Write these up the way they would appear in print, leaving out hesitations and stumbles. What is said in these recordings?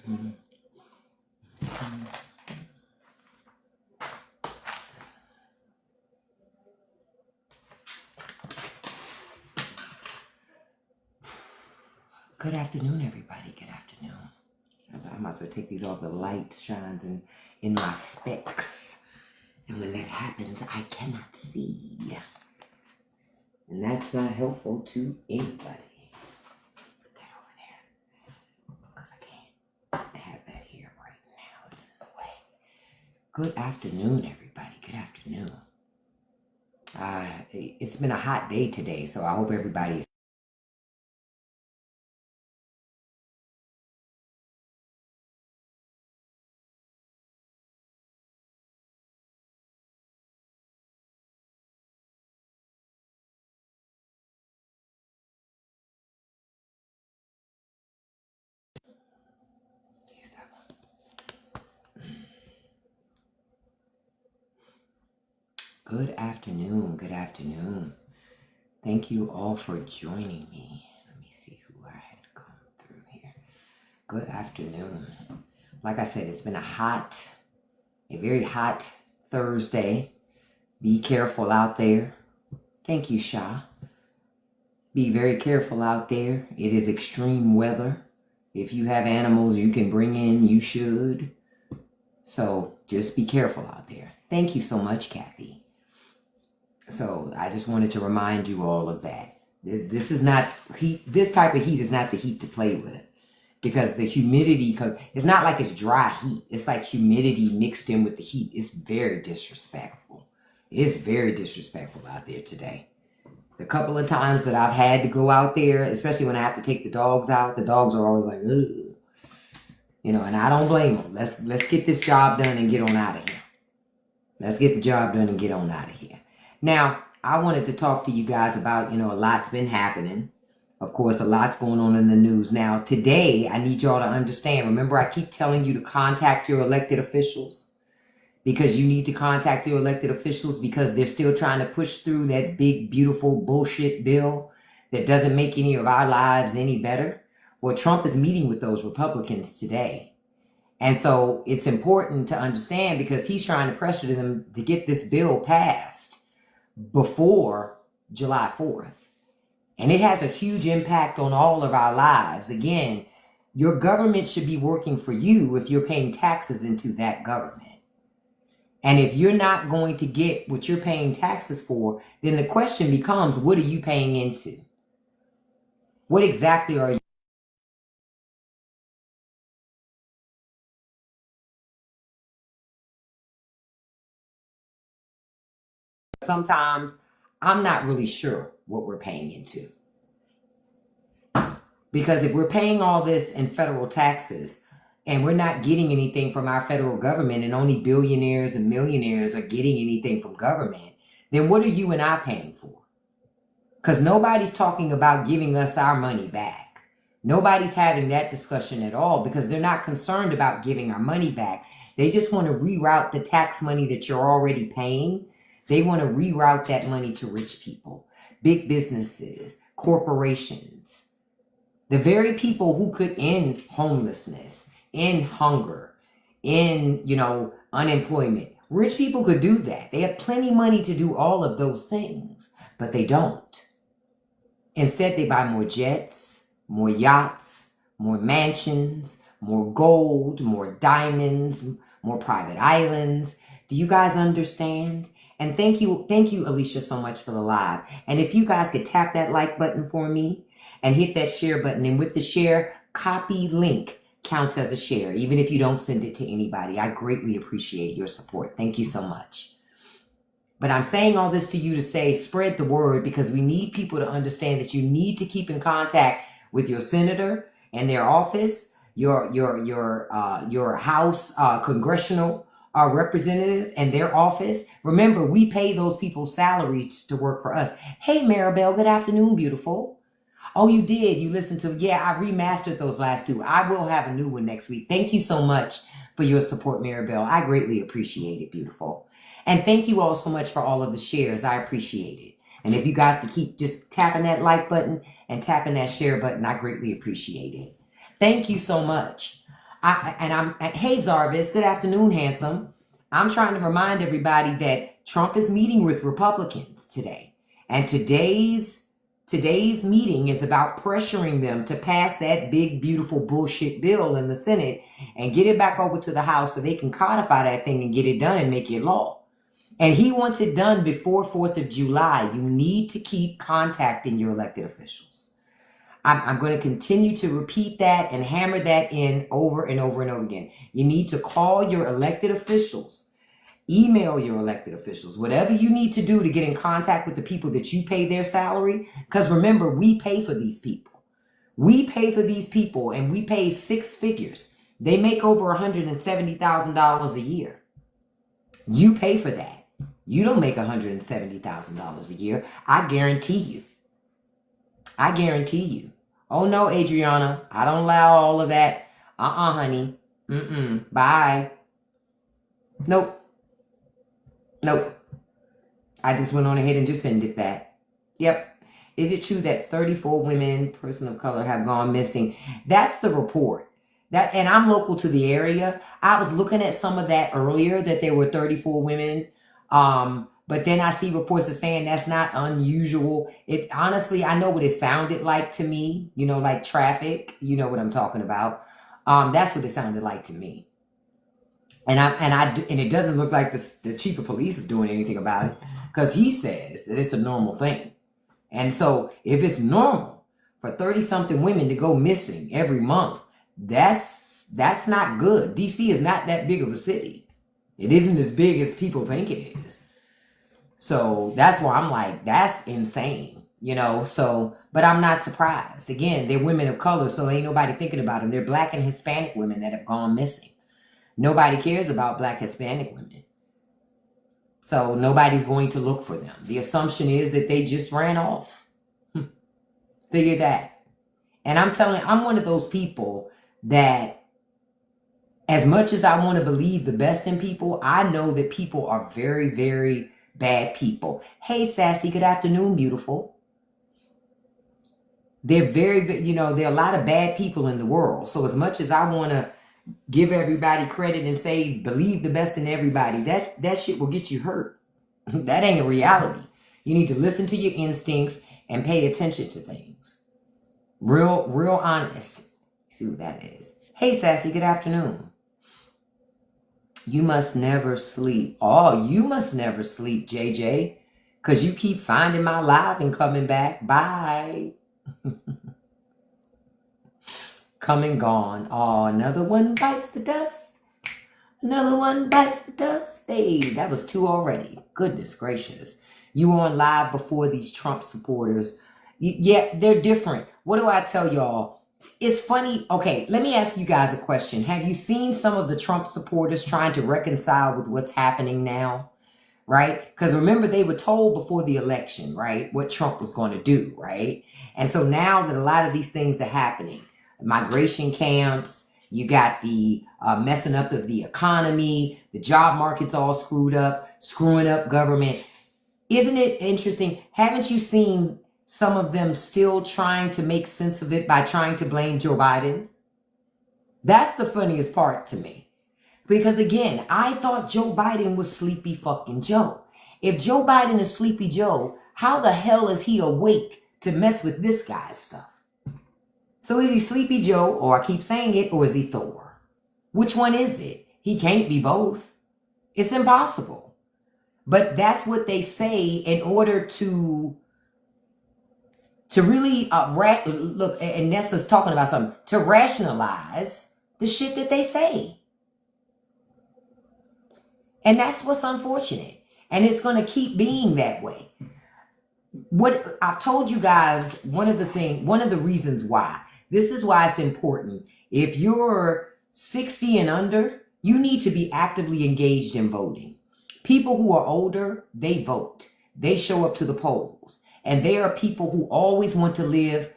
Good afternoon, everybody. Good afternoon. I might as well take these off. The light shines in my specs. And when that happens, I cannot see. And that's not helpful to anybody. Put that over there. Because I can't have that here right now. It's in the way. Good afternoon, everybody. Good afternoon. It's been a hot day today, so I hope everybody is. Good afternoon. Good afternoon. Thank you all for joining me. Let me see who I had come through here. Good afternoon. Like I said, it's been a very hot Thursday. Be careful out there. Thank you, Shah. Be very careful out there. It is extreme weather. If you have animals you can bring in, you should. So just be careful out there. Thank you so much, Kathy. So I just wanted to remind you all of that. This is not heat. This type of heat is not the heat to play with, because the humidity, it's not like it's dry heat. It's like humidity mixed in with the heat. It's very disrespectful. It's very disrespectful out there today. The couple of times that I've had to go out there, especially when I have to take the dogs out, the dogs are always like, ugh. You know, and I don't blame them. Let's get this job done and get on out of here. Let's get the job done and get on out of here. Now, I wanted to talk to you guys about, a lot's been happening. Of course, a lot's going on in the news. Now, today, I need y'all to understand. Remember, I keep telling you to contact your elected officials, because you need to contact your elected officials because they're still trying to push through that big, beautiful bullshit bill that doesn't make any of our lives any better. Well, Trump is meeting with those Republicans today. And so it's important to understand, because he's trying to pressure them to get this bill passed before July 4th. And it has a huge impact on all of our lives. Again, your government should be working for you if you're paying taxes into that government. And if you're not going to get what you're paying taxes for, then the question becomes, what are you paying into? What exactly are you? Sometimes I'm not really sure what we're paying into. Because if we're paying all this in federal taxes and we're not getting anything from our federal government, and only billionaires and millionaires are getting anything from government, then what are you and I paying for? Because nobody's talking about giving us our money back. Nobody's having that discussion at all, because they're not concerned about giving our money back. They just want to reroute the tax money that you're already paying. They want to reroute that money to rich people, big businesses, corporations, the very people who could end homelessness, end hunger, end, unemployment. Rich people could do that. They have plenty of money to do all of those things, but they don't. Instead, they buy more jets, more yachts, more mansions, more gold, more diamonds, more private islands. Do you guys understand? And thank you, Alicia, so much for the live. And if you guys could tap that like button for me and hit that share button, and with the share, copy link counts as a share, even if you don't send it to anybody. I greatly appreciate your support. Thank you so much. But I'm saying all this to you to say, spread the word, because we need people to understand that you need to keep in contact with your senator and their office, your House congressional representative and their office. Remember, we pay those people's salaries to work for us. Hey, Maribel, good afternoon, beautiful. Oh, you did. You listened to, yeah, I remastered those last two. I will have a new one next week. Thank you so much for your support, Maribel. I greatly appreciate it, beautiful. And thank you all so much for all of the shares. I appreciate it. And if you guys can keep just tapping that like button and tapping that share button, I greatly appreciate it. Thank you so much. Hey, Zarvis, good afternoon, handsome. I'm trying to remind everybody that Trump is meeting with Republicans today. And today's meeting is about pressuring them to pass that big, beautiful bullshit bill in the Senate and get it back over to the House so they can codify that thing and get it done and make it law. And he wants it done before 4th of July. You need to keep contacting your elected officials. I'm going to continue to repeat that and hammer that in over and over and over again. You need to call your elected officials, email your elected officials, whatever you need to do to get in contact with the people that you pay their salary. Because remember, we pay for these people. We pay for these people, and we pay 6 figures. They make over $170,000 a year. You pay for that. You don't make $170,000 a year. I guarantee you. I guarantee you. Oh no, Adriana, I don't allow all of that. Honey. Bye. Nope. I just went on ahead and just ended that. Yep. Is it true that 34 women, person of color, have gone missing? That's the report. And I'm local to the area. I was looking at some of that earlier, that there were 34 women. But then I see reports that saying that's not unusual. It honestly, I know what it sounded like to me, like traffic, you know what I'm talking about. That's what it sounded like to me. And it doesn't look like the chief of police is doing anything about it, because he says that it's a normal thing. And so if it's normal for 30-something women to go missing every month, that's not good. DC is not that big of a city. It isn't as big as people think it is. So that's why I'm like, that's insane, so, but I'm not surprised. Again, they're women of color, so ain't nobody thinking about them. They're Black and Hispanic women that have gone missing. Nobody cares about Black Hispanic women. So nobody's going to look for them. The assumption is that they just ran off. Figure that. And I'm one of those people that, as much as I want to believe the best in people, I know that people are very, very bad people. Hey, Sassy, good afternoon, beautiful. They're there are a lot of bad people in the world. So as much as I want to give everybody credit and say, believe the best in everybody, that shit will get you hurt. That ain't a reality. You need to listen to your instincts and pay attention to things. Real honest. See what that is. Hey, Sassy, good afternoon. You must never sleep. Oh, you must never sleep, JJ, because you keep finding my live and coming back. Bye. Come and gone. Oh, another one bites the dust. Another one bites the dust. Hey, that was 2 already. Goodness gracious. You were on live before these Trump supporters. Yeah, they're different. What do I tell y'all? It's funny. Okay, let me ask you guys a question. Have you seen some of the Trump supporters trying to reconcile with what's happening now? Right? Because remember, they were told before the election, right, what Trump was going to do, right? And so now that a lot of these things are happening, migration camps, you got the messing up of the economy, the job market's all screwed up, screwing up government. Isn't it interesting? Haven't you seen some of them still trying to make sense of it by trying to blame Joe Biden? That's the funniest part to me. Because again, I thought Joe Biden was Sleepy fucking Joe. If Joe Biden is Sleepy Joe, how the hell is he awake to mess with this guy's stuff? So is he Sleepy Joe, or I keep saying it, or is he Thor? Which one is it? He can't be both. It's impossible. But that's what they say in order to really, look, and Nessa's talking about something, to rationalize the shit that they say. And that's what's unfortunate. And it's going to keep being that way. What I've told you guys, one of the reasons why, this is why it's important. If you're 60 and under, you need to be actively engaged in voting. People who are older, they vote. They show up to the polls. And there are people who always want to live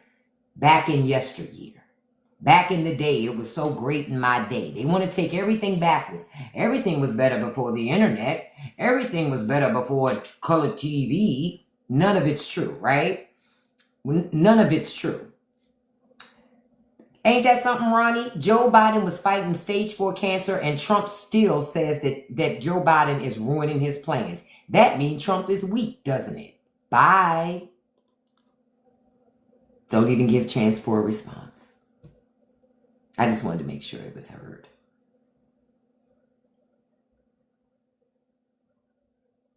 back in yesteryear. Back in the day, it was so great in my day. They want to take everything backwards. Everything was better before the internet. Everything was better before color TV. None of it's true, right? None of it's true. Ain't that something, Ronnie? Joe Biden was fighting stage 4 cancer, and Trump still says that Joe Biden is ruining his plans. That means Trump is weak, doesn't it? Bye. Don't even give chance for a response. I just wanted to make sure it was heard.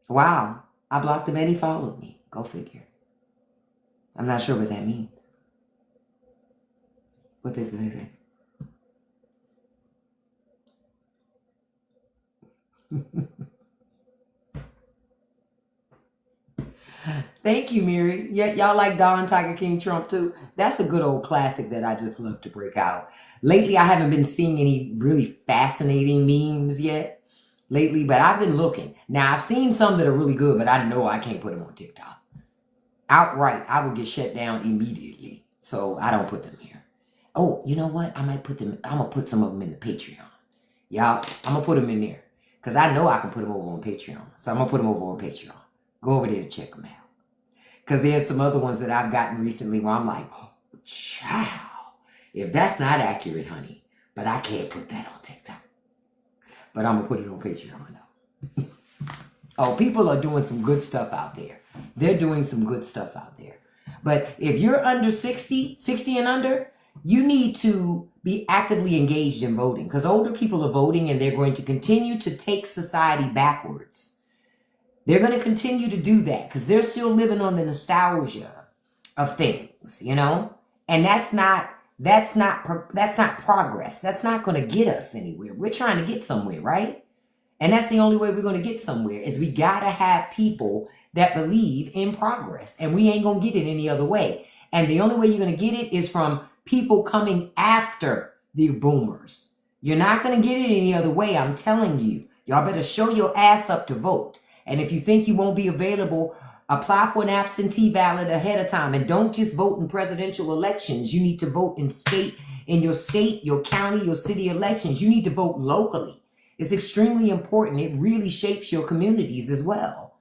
Wow. I blocked him and he followed me. Go figure. I'm not sure what that means. What did they say? Thank you, Mary. Yeah, y'all like Don Tiger King Trump too. That's a good old classic that I just love to break out. Lately, I haven't been seeing any really fascinating memes yet lately, but I've been looking. Now, I've seen some that are really good, but I know I can't put them on TikTok. Outright, I will get shut down immediately. So I don't put them here. Oh, you know what? I might put them, I'm going to put some of them in the Patreon. Y'all, I'm going to put them in there. Because I know I can put them over on Patreon. So I'm going to put them over on Patreon. Go over there to check them out. Because there's some other ones that I've gotten recently where I'm like, oh, child. If that's not accurate, honey. But I can't put that on TikTok. But I'm going to put it on Patreon, though. Oh, people are doing some good stuff out there. They're doing some good stuff out there. But if you're under 60 and under, you need to be actively engaged in voting. Because older people are voting and they're going to continue to take society backwards. They're going to continue to do that because they're still living on the nostalgia of things, you know? And that's not progress. That's not going to get us anywhere. We're trying to get somewhere, right? And that's the only way we're going to get somewhere is we got to have people that believe in progress. And we ain't going to get it any other way. And the only way you're going to get it is from people coming after the boomers. You're not going to get it any other way. I'm telling you. Y'all better show your ass up to vote. And if you think you won't be available, apply for an absentee ballot ahead of time. And don't just vote in presidential elections. You need to vote in your state, your county, your city elections. You need to vote locally. It's extremely important. It really shapes your communities as well.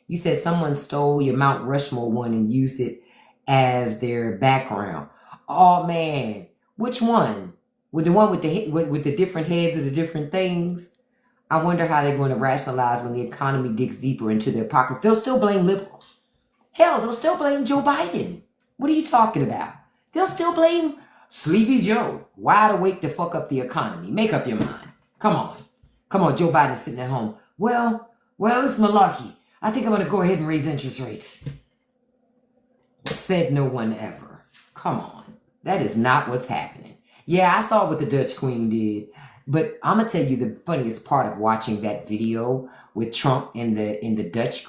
You said someone stole your Mount Rushmore one and used it as their background. Oh, man. Which one? With the one with the different heads of the different things? I wonder how they're going to rationalize when the economy digs deeper into their pockets. They'll still blame liberals. Hell, they'll still blame Joe Biden. What are you talking about? They'll still blame Sleepy Joe. Wide awake to fuck up the economy. Make up your mind. Come on. Come on, Joe Biden's sitting at home. Well, it's malarkey. I think I'm going to go ahead and raise interest rates. Said no one ever. Come on. That is not what's happening. Yeah, I saw what the Dutch Queen did. But I'm gonna tell you the funniest part of watching that video with Trump in the Dutch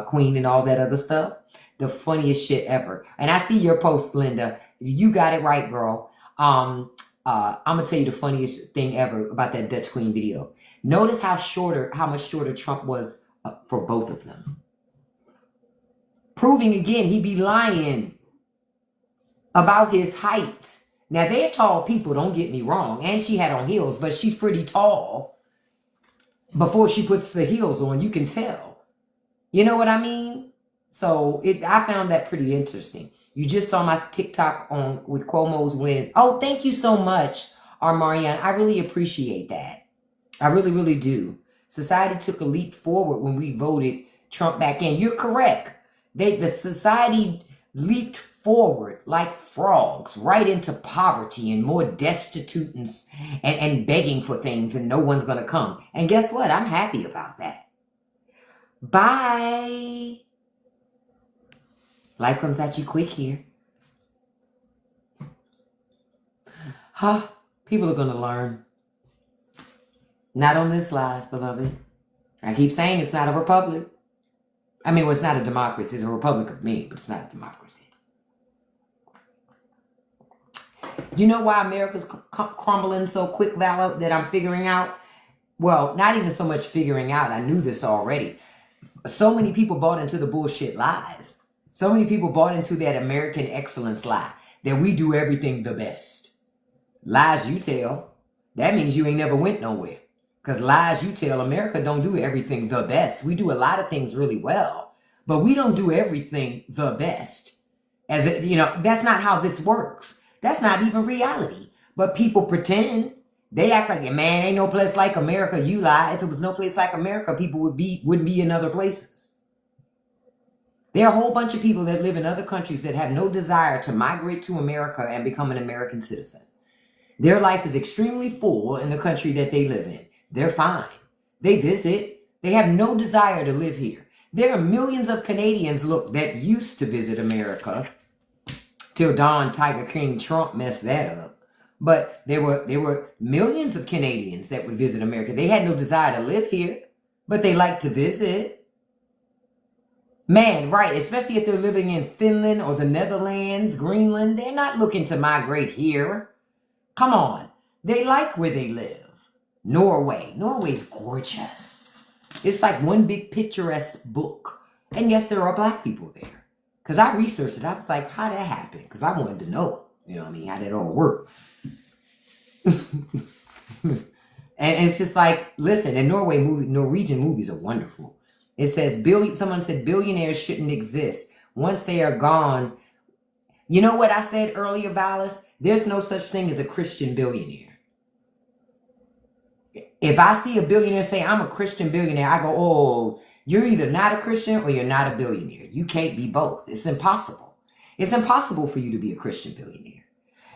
Queen and all that other stuff. The funniest shit ever. And I see your post, Linda. You got it right, girl. I'm gonna tell you the funniest thing ever about that Dutch Queen video. Notice how much shorter Trump was for both of them. Proving again he be lying about his height. Now, they're tall people, don't get me wrong. And she had on heels, but she's pretty tall. Before she puts the heels on, you can tell. You know what I mean? So I found that pretty interesting. You just saw my TikTok with Cuomo's win. Oh, thank you so much, Armarian. I really appreciate that. I really, really do. Society took a leap forward when we voted Trump back in. You're correct. The society leaped forward like frogs right into poverty and more destitute and begging for things, and no one's going to come. And guess what? I'm happy about that. Bye. Life comes at you quick here. Huh? People are going to learn. Not on this live, beloved. I keep saying it's not a republic. I mean, well, it's not a democracy. It's a republic of me, but it's not a democracy. You know why America's crumbling so quick, Vala, that I'm figuring out? Well, not even so much figuring out. I knew this already. So many people bought into the bullshit lies. So many people bought into that American excellence lie that we do everything the best. Lies you tell. That means you ain't never went nowhere. Because lies you tell, America don't do everything the best. We do a lot of things really well, but we don't do everything the best. That's not how this works. That's not even reality. But people pretend. They act like, man, ain't no place like America. You lie. If it was no place like America, people wouldn't be in other places. There are a whole bunch of people that live in other countries that have no desire to migrate to America and become an American citizen. Their life is extremely full in the country that they live in. They're fine. They visit. They have no desire to live here. There are millions of Canadians, that used to visit America till Don Tiger King Trump messed that up. But there were millions of Canadians that would visit America. They had no desire to live here, but they like to visit. Man, right, especially if they're living in Finland or the Netherlands, Greenland, they're not looking to migrate here. Come on, they like where they live. Norway's gorgeous. It's like one big picturesque book. And yes, there are black people there. Because I researched it. I was like, how'd that happen? Because I wanted to know, how did it all work? And it's just like, listen, in Norwegian movies are wonderful. It says, someone said billionaires shouldn't exist. Once they are gone, you know what I said earlier, Valis? There's no such thing as a Christian billionaire. If I see a billionaire say, I'm a Christian billionaire, I go, oh, you're either not a Christian or you're not a billionaire. You can't be both. It's impossible. It's impossible for you to be a Christian billionaire.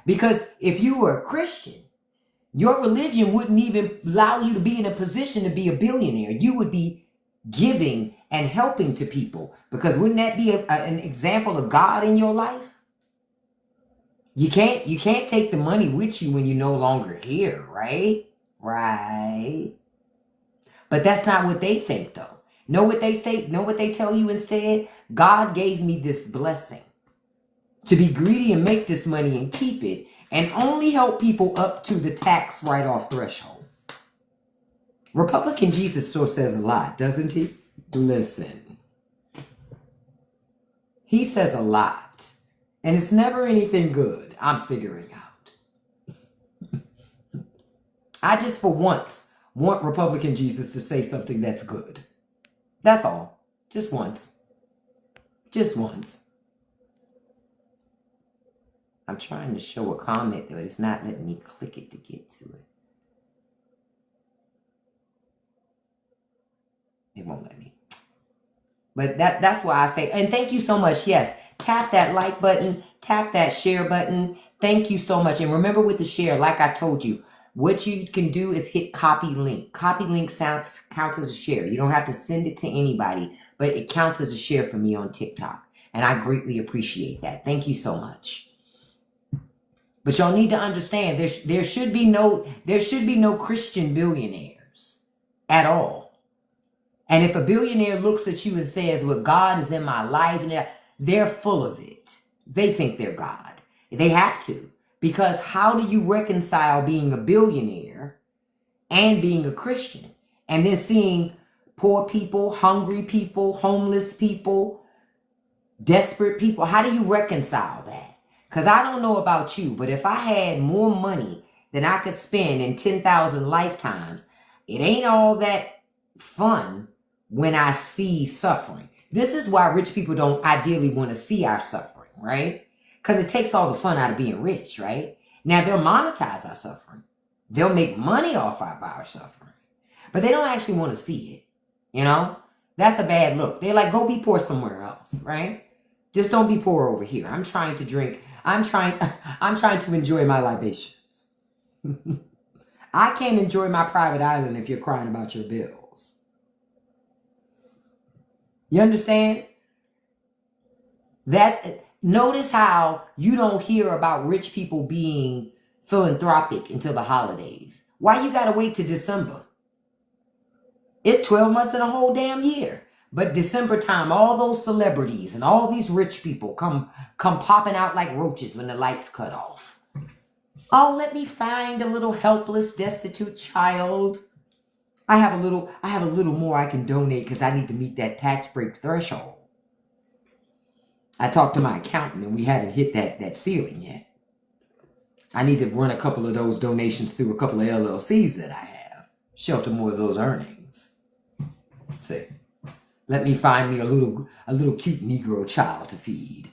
Because if you were a Christian, your religion wouldn't even allow you to be in a position to be a billionaire. You would be giving and helping to people. Because wouldn't that be an example of God in your life? You can't take the money with you when you're no longer here, right? Right. But that's not what they think, though. Know what they say? Know what they tell you instead? God gave me this blessing to be greedy and make this money and keep it and only help people up to the tax write-off threshold. Republican Jesus sure says a lot, doesn't he? Listen. He says a lot. And it's never anything good, I'm figuring out. I just for once want Republican Jesus to say something that's good. That's all. Just once. Just once. I'm trying to show a comment, but it's not letting me click it to get to it. It won't let me. But that's why I say, and thank you so much. Yes, tap that like button, tap that share button. Thank you so much. And remember with the share, like I told you, what you can do is hit copy link. Copy link counts as a share. You don't have to send it to anybody, but it counts as a share for me on TikTok. And I greatly appreciate that. Thank you so much. But y'all need to understand there should be no Christian billionaires at all. And if a billionaire looks at you and says, well, God is in my life, and they're full of it. They think they're God. They have to. Because how do you reconcile being a billionaire and being a Christian? And then seeing poor people, hungry people, homeless people, desperate people. How do you reconcile that? Because I don't know about you, but if I had more money than I could spend in 10,000 lifetimes, it ain't all that fun when I see suffering. This is why rich people don't ideally want to see our suffering, right? Because it takes all the fun out of being rich, right? Now, they'll monetize our suffering. They'll make money off of our suffering. But they don't actually want to see it, you know? That's a bad look. They're like, go be poor somewhere else, right? Just don't be poor over here. I'm trying to drink. I'm trying to enjoy my libations. I can't enjoy my private island if you're crying about your bills. You understand? Notice how you don't hear about rich people being philanthropic until the holidays. Why you gotta wait till December? It's 12 months in a whole damn year. But December time, all those celebrities and all these rich people come popping out like roaches when the lights cut off. Oh, let me find a little helpless, destitute child. I have a little more I can donate because I need to meet that tax break threshold. I talked to my accountant and we haven't hit that ceiling yet. I need to run a couple of those donations through a couple of LLCs that I have. Shelter more of those earnings. See, let me find me a little cute Negro child to feed.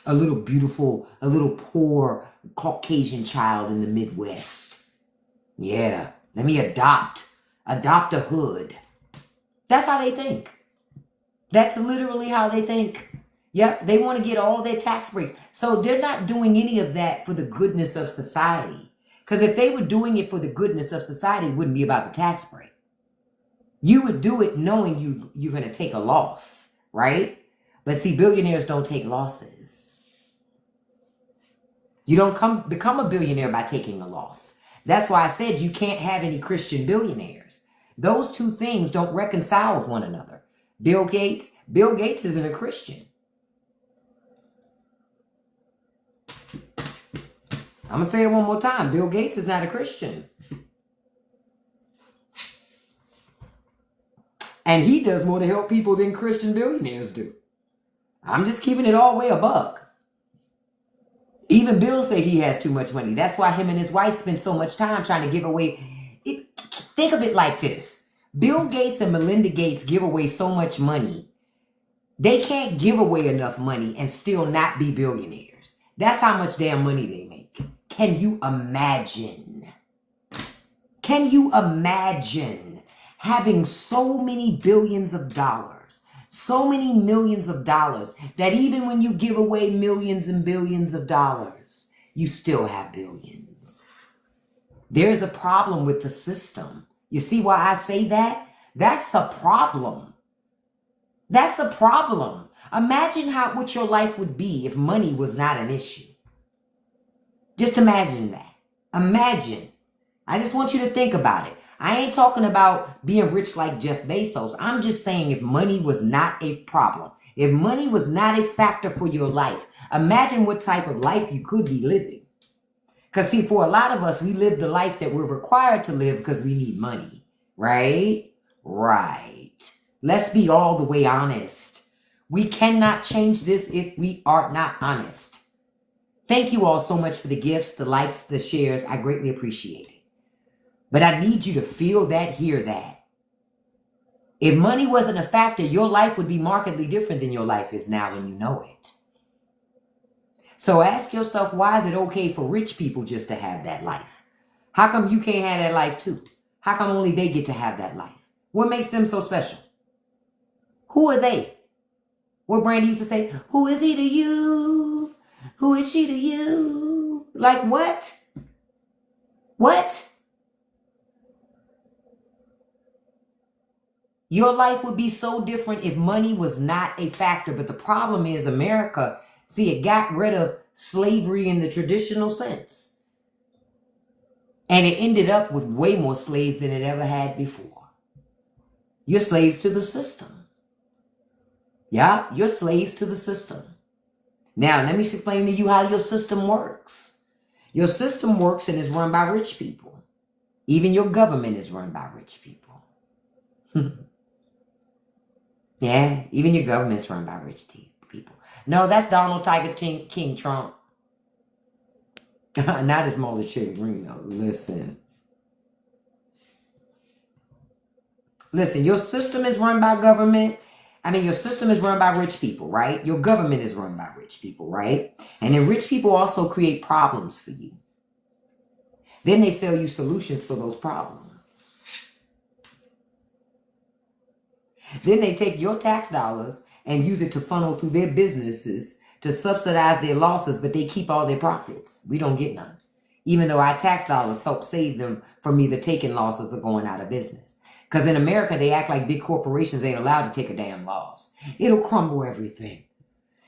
a little beautiful, a little poor Caucasian child in the Midwest. Yeah, let me adopt a hood. That's how they think. That's literally how they think. Yep, they want to get all their tax breaks. So they're not doing any of that for the goodness of society. Because if they were doing it for the goodness of society, it wouldn't be about the tax break. You would do it knowing you're going to take a loss, right? But see, billionaires don't take losses. You don't become a billionaire by taking a loss. That's why I said you can't have any Christian billionaires. Those two things don't reconcile with one another. Bill Gates isn't a Christian. I'm going to say it one more time. Bill Gates is not a Christian. And he does more to help people than Christian billionaires do. I'm just keeping it all the way a buck. Even Bill said he has too much money. That's why him and his wife spend so much time trying to give away. Think of it like this. Bill Gates and Melinda Gates give away so much money. They can't give away enough money and still not be billionaires. That's how much damn money they make. Can you imagine? Can you imagine having so many billions of dollars, so many millions of dollars, that even when you give away millions and billions of dollars, you still have billions? There's a problem with the system. You see why I say that? That's a problem. That's a problem. Imagine what your life would be if money was not an issue. Just imagine that. Imagine. I just want you to think about it. I ain't talking about being rich like Jeff Bezos. I'm just saying if money was not a problem, if money was not a factor for your life, imagine what type of life you could be living. Because see, for a lot of us, we live the life that we're required to live because we need money, right? Right. Let's be all the way honest. We cannot change this if we are not honest. Thank you all so much for the gifts, the likes, the shares. I greatly appreciate it. But I need you to feel that, hear that. If money wasn't a factor, your life would be markedly different than your life is now, and you know it. So ask yourself, why is it okay for rich people just to have that life? How come you can't have that life too? How come only they get to have that life? What makes them so special? Who are they? What Brandy used to say, who is he to you? Who is she to you? Like what? What? Your life would be so different if money was not a factor. But the problem is America, see, it got rid of slavery in the traditional sense. And it ended up with way more slaves than it ever had before. You're slaves to the system. Yeah, you're slaves to the system. Now, let me explain to you how your system works. Your system works and is run by rich people. Even your government is run by rich people. Yeah, even your government's run by rich people. No, that's Donald Tiger King Trump. Not as Mulder Shady Green, though. Listen, your system is run by government. Your system is run by rich people, right? Your government is run by rich people, right? And then rich people also create problems for you. Then they sell you solutions for those problems. Then they take your tax dollars and use it to funnel through their businesses to subsidize their losses, but they keep all their profits. We don't get none. Even though our tax dollars help save them from either taking losses or going out of business. Because in America, they act like big corporations ain't allowed to take a damn loss. It'll crumble everything.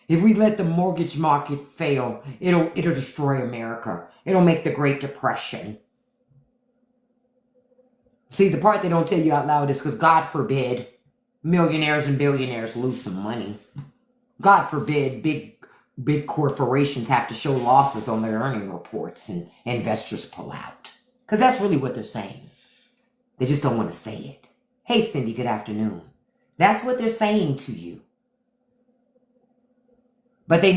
If we let the mortgage market fail, it'll destroy America. It'll make the Great Depression. See, the part they don't tell you out loud is because God forbid millionaires and billionaires lose some money. God forbid big corporations have to show losses on their earning reports and investors pull out. Because that's really what they're saying. They just don't want to say it. Hey, Cindy, good afternoon. That's what they're saying to you. But it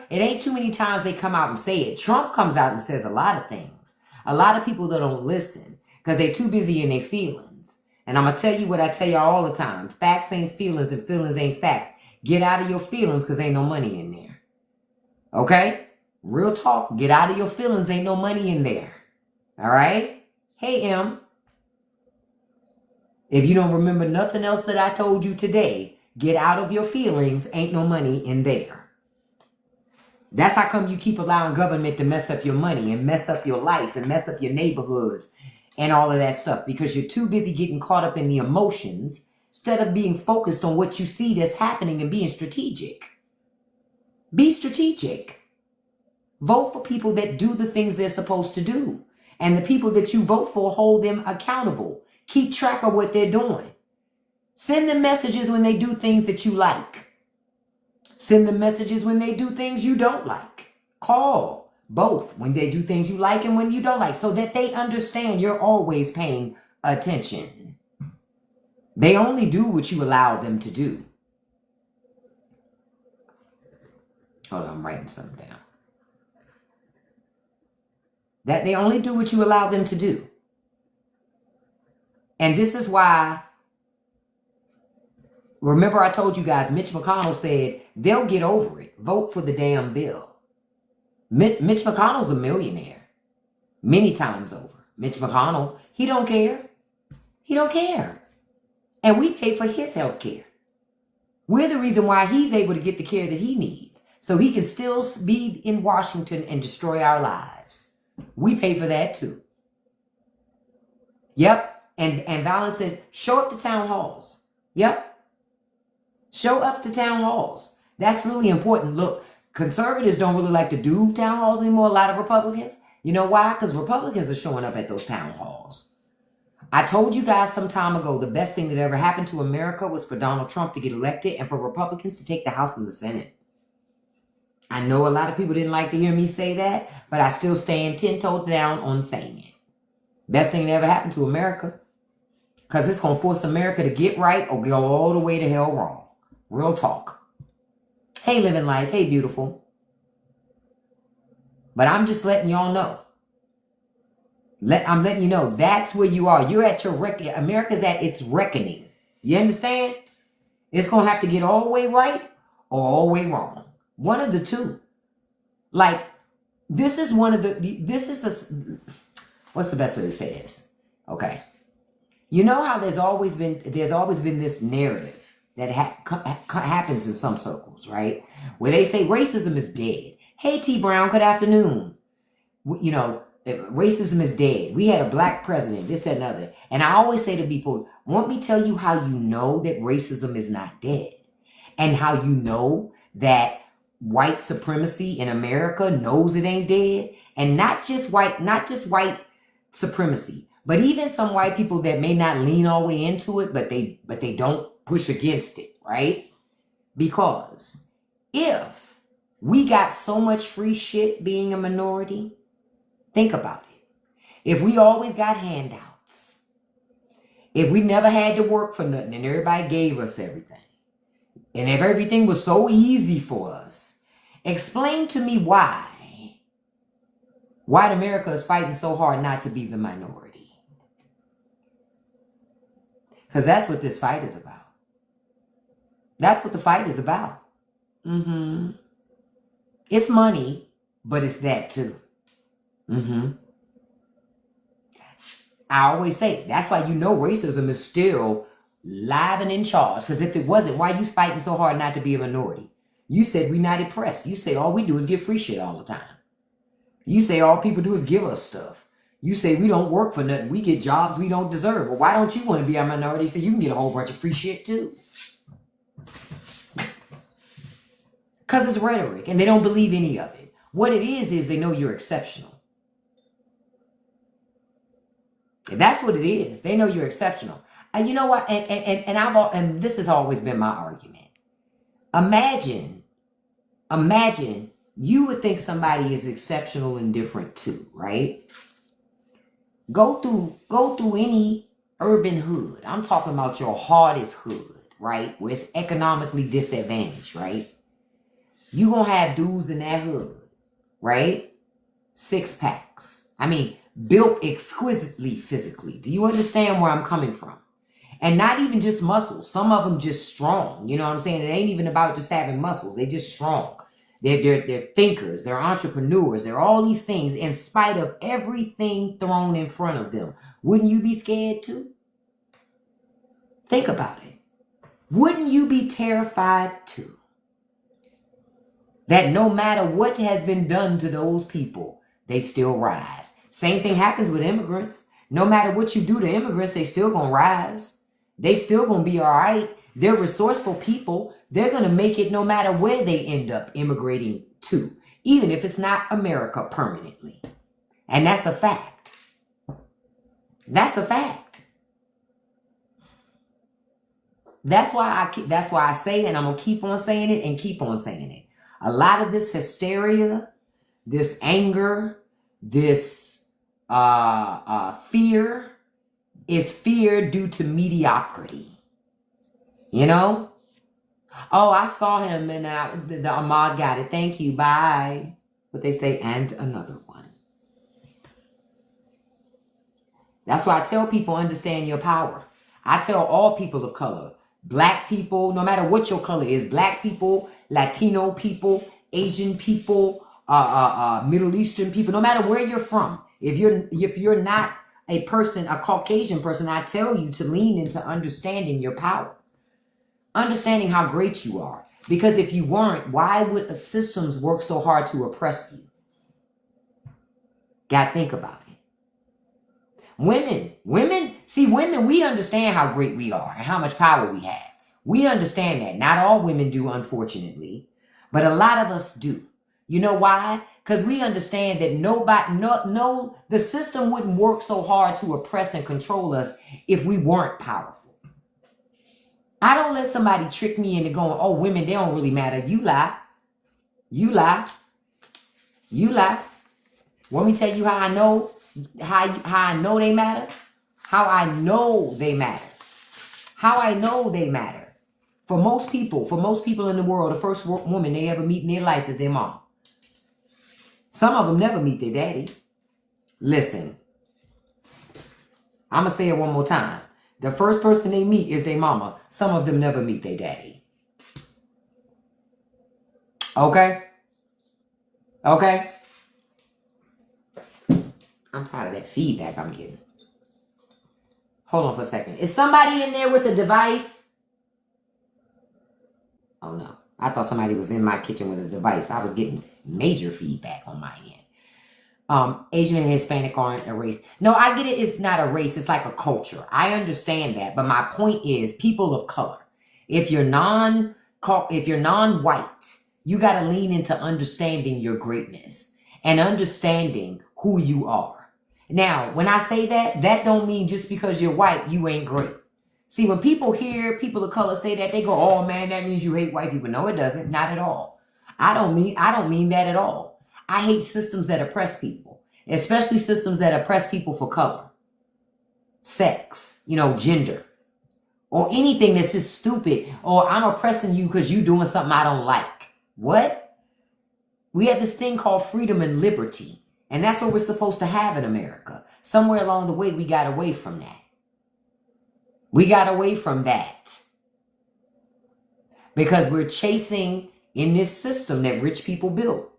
ain't too many times they come out and say it. Trump comes out and says a lot of things. A lot of people that don't listen because they're too busy in their feelings. And I'm going to tell you what I tell y'all all the time. Facts ain't feelings and feelings ain't facts. Get out of your feelings because ain't no money in there. Okay? Real talk. Get out of your feelings. Ain't no money in there. All right? Hey, M. If you don't remember nothing else that I told you today, get out of your feelings. Ain't no money in there. That's how come you keep allowing government to mess up your money and mess up your life and mess up your neighborhoods and all of that stuff, because you're too busy getting caught up in the emotions instead of being focused on what you see that's happening and being strategic. Be strategic. Vote for people that do the things they're supposed to do. And the people that you vote for, hold them accountable. Keep track of what they're doing. Send them messages when they do things that you like. Send them messages when they do things you don't like. Call both when they do things you like and when you don't like, so that they understand you're always paying attention. They only do what you allow them to do. Hold on, I'm writing something down. That they only do what you allow them to do. And this is why, remember I told you guys, Mitch McConnell said they'll get over it. Vote for the damn bill. Mitch McConnell's a millionaire. Many times over. Mitch McConnell, he don't care. He don't care. And we pay for his health care. We're the reason why he's able to get the care that he needs, so he can still be in Washington and destroy our lives. We pay for that too. Yep. And Valens says, show up to town halls. Yep. Show up to town halls. That's really important. Look, conservatives don't really like to do town halls anymore. A lot of Republicans. You know why? Because Republicans are showing up at those town halls. I told you guys some time ago, the best thing that ever happened to America was for Donald Trump to get elected and for Republicans to take the House and the Senate. I know a lot of people didn't like to hear me say that, but I still stand 10 toes down on saying it. Best thing that ever happened to America. Because it's going to force America to get right or go all the way to hell wrong. Real talk. Hey, living life. Hey, beautiful. But I'm just letting y'all know. I'm letting you know that's where you are. You're at your reckoning. America's at its reckoning. You understand? It's going to have to get all the way right or all the way wrong. One of the two. Like, this is one of the, what's the best way to say this? Okay. You know how there's always been this narrative that happens in some circles, right? Where they say racism is dead. Hey, T. Brown, good afternoon. You know, racism is dead. We had a black president, this, that, and other. And I always say to people, want me to tell you how you know that racism is not dead? And how you know that white supremacy in America knows it ain't dead? And not just white supremacy, but even some white people that may not lean all the way into it, but they don't push against it, right? Because if we got so much free shit being a minority, think about it. If we always got handouts, if we never had to work for nothing and everybody gave us everything, and if everything was so easy for us, explain to me why white America is fighting so hard not to be the minority. Because that's what this fight is about. That's what the fight is about. It's money, but it's that too. I always say, that's why you know racism is still live and in charge. Because if it wasn't, why you fighting so hard not to be a minority? You said we not oppressed. You say all we do is get free shit all the time. You say all people do is give us stuff. You say we don't work for nothing. We get jobs we don't deserve. Well, why don't you want to be a minority so you can get a whole bunch of free shit too? Because it's rhetoric and they don't believe any of it. What it is they know you're exceptional. And that's what it is. They know you're exceptional. And you know what? And this has always been my argument. Imagine you would think somebody is exceptional and different too, right? Go through any urban hood. I'm talking about your hardest hood, right? Where it's economically disadvantaged, right? You gonna have dudes in that hood, right? 6-packs. I mean, built exquisitely physically. Do you understand where I'm coming from? And not even just muscles. Some of them just strong. You know what I'm saying? It ain't even about just having muscles. They just strong. They're thinkers. They're entrepreneurs. They're all these things in spite of everything thrown in front of them. Wouldn't you be scared too? Think about it. Wouldn't you be terrified too? That no matter what has been done to those people, they still rise. Same thing happens with immigrants. No matter what you do to immigrants, they still gonna rise. They still gonna be all right. They're resourceful people. They're gonna make it no matter where they end up immigrating to, even if it's not America permanently. And that's a fact. That's a fact. That's why I say, and I'm gonna keep on saying it and keep on saying it. A lot of this hysteria, this anger, this fear is fear due to mediocrity. You know? Oh, I saw him and the Ahmad got it. Thank you. Bye. But they say, and another one. That's why I tell people, understand your power. I tell all people of color, black people, no matter what your color is, black people, Latino people, Asian people, Middle Eastern people, no matter where you're from, if you're not a person, a Caucasian person, I tell you to lean into understanding your power, understanding how great you are. Because if you weren't, why would systems work so hard to oppress you? Gotta think about it. Women, we understand how great we are and how much power we have. We understand that. Not all women do, unfortunately, but a lot of us do. You know why? Because we understand that the system wouldn't work so hard to oppress and control us if we weren't powerful. I don't let somebody trick me into going, oh, women, they don't really matter. You lie. You lie. You lie. Want me to tell you how I know? How I know they matter? How I know they matter. How I know they matter. For most people in the world, the first woman they ever meet in their life is their mom. Some of them never meet their daddy. Listen, I'm going to say it one more time. The first person they meet is their mama. Some of them never meet their daddy. Okay? Okay? I'm tired of that feedback I'm getting. Hold on for a second. Is somebody in there with a device? Oh no. I thought somebody was in my kitchen with a device. I was getting major feedback on my end. Asian and Hispanic aren't a race. No, I get it. It's not a race. It's like a culture. I understand that. But my point is people of color. If you're non-white, you got to lean into understanding your greatness and understanding who you are. Now, when I say that, that don't mean just because you're white, you ain't great. See, when people hear people of color say that, they go, oh man, that means you hate white people. No, it doesn't. Not at all. I don't mean that at all. I hate systems that oppress people, especially systems that oppress people for color, sex, gender, or anything that's just stupid, or I'm oppressing you because you're doing something I don't like. What? We have this thing called freedom and liberty, and that's what we're supposed to have in America. Somewhere along the way, we got away from that. We got away from that because we're chasing in this system that rich people built,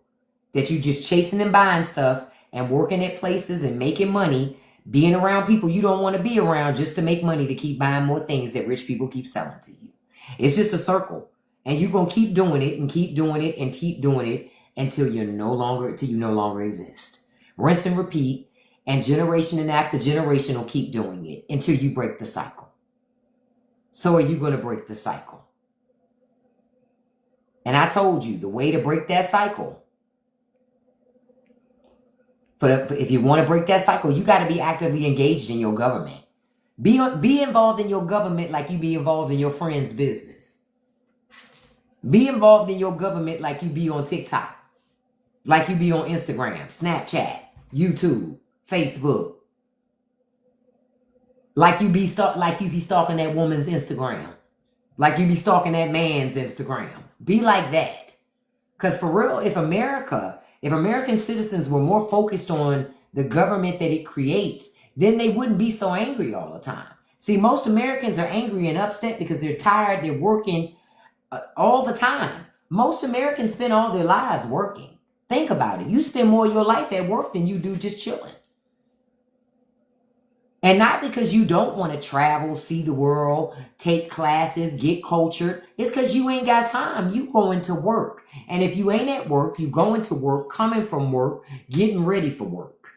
that you just chasing and buying stuff and working at places and making money, being around people you don't want to be around just to make money to keep buying more things that rich people keep selling to you. It's just a circle, and you're going to keep doing it and keep doing it and keep doing it until you no longer exist. Rinse and repeat, and generation and after generation will keep doing it until you break the cycle. So are you going to break the cycle? And I told you the way to break that cycle, if you want to break that cycle, you got to be actively engaged in your government. Be involved in your government like you be involved in your friend's business. Be involved in your government like you be on TikTok, like you be on Instagram, Snapchat, YouTube, Facebook. Like you be stalking that woman's Instagram. Like you be stalking that man's Instagram. Be like that. Because for real, if American citizens were more focused on the government that it creates, then they wouldn't be so angry all the time. See, most Americans are angry and upset because they're tired, they're working all the time. Most Americans spend all their lives working. Think about it. You spend more of your life at work than you do just chilling. And not because you don't want to travel, see the world, take classes, get cultured. It's because you ain't got time. You going to work. And if you ain't at work, you going to work, coming from work, getting ready for work,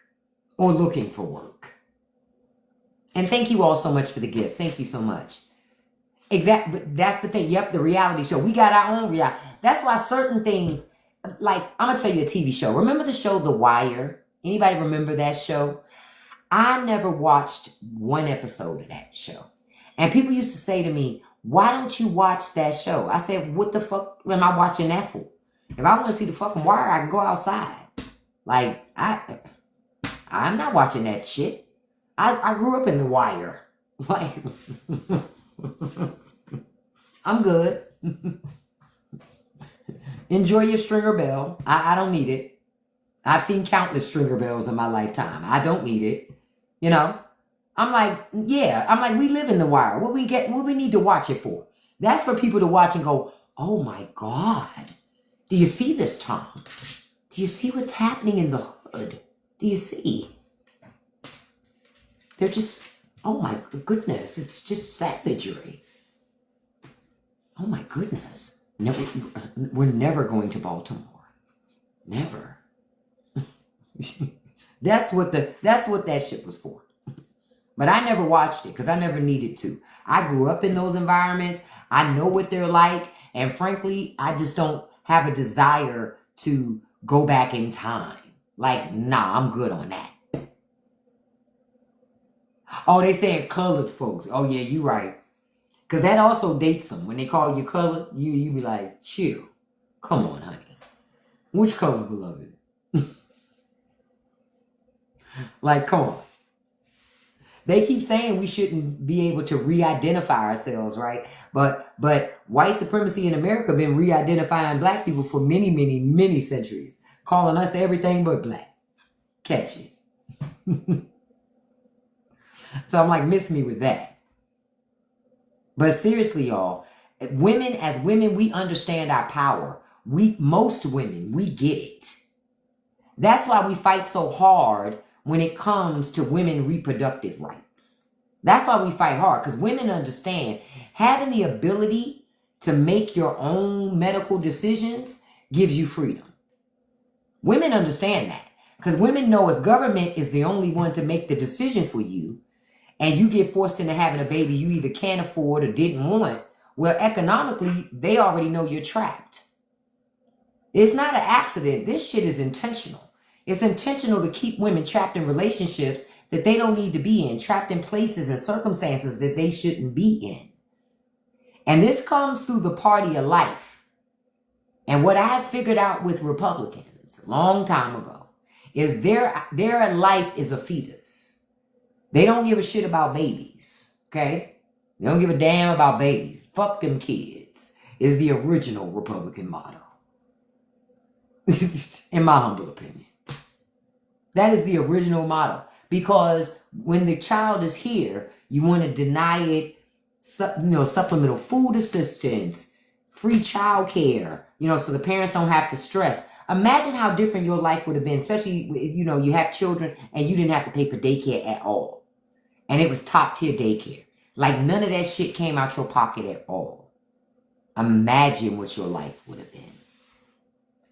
or looking for work. And thank you all so much for the gifts. Thank you so much. Exactly. That's the thing. Yep, the reality show. We got our own reality. That's why certain things, like, I'm going to tell you a TV show. Remember the show The Wire? Anybody remember that show? I never watched one episode of that show. And people used to say to me, why don't you watch that show? I said, what the fuck am I watching that for? If I want to see the fucking Wire, I can go outside. Like, I'm not watching that shit. I grew up in The Wire. Like, I'm good. Enjoy your Stringer Bell. I don't need it. I've seen countless Stringer Bells in my lifetime. I don't need it. You know? I'm like, yeah. I'm like, we live in The Wire. What we need to watch it for? That's for people to watch and go, oh my God. Do you see this, Tom? Do you see what's happening in the hood? Do you see? They're just, oh my goodness. It's just savagery. Oh my goodness. Never, we're never going to Baltimore. Never. That's what that shit was for. But I never watched it because I never needed to. I grew up in those environments. I know what they're like. And frankly, I just don't have a desire to go back in time. Like, nah, I'm good on that. Oh, they saying colored folks. Oh, yeah, you right. Because that also dates them. When they call you colored, you be like, chill. Come on, honey. Which color, beloved? Like, come on. They keep saying we shouldn't be able to re-identify ourselves, right? But white supremacy in America been re-identifying black people for many, many, many centuries. Calling us everything but black. Catch it. So I'm like, miss me with that. But seriously, y'all, as women, we understand our power. Most women, we get it. That's why we fight so hard when it comes to women reproductive rights. That's why we fight hard, because women understand having the ability to make your own medical decisions gives you freedom. Women understand that, because women know if government is the only one to make the decision for you, and you get forced into having a baby you either can't afford or didn't want, well, economically, they already know you're trapped. It's not an accident. This shit is intentional. It's intentional to keep women trapped in relationships that they don't need to be in, trapped in places and circumstances that they shouldn't be in. And this comes through the party of life. And what I have figured out with Republicans a long time ago is their life is a fetus. They don't give a shit about babies, okay? They don't give a damn about babies. Fuck them kids is the original Republican motto. In my humble opinion. That is the original motto. Because when the child is here, you want to deny it, supplemental food assistance, free child care, so the parents don't have to stress. Imagine how different your life would have been, especially if, you have children and you didn't have to pay for daycare at all. And it was top tier daycare. Like none of that shit came out your pocket at all. Imagine what your life would have been.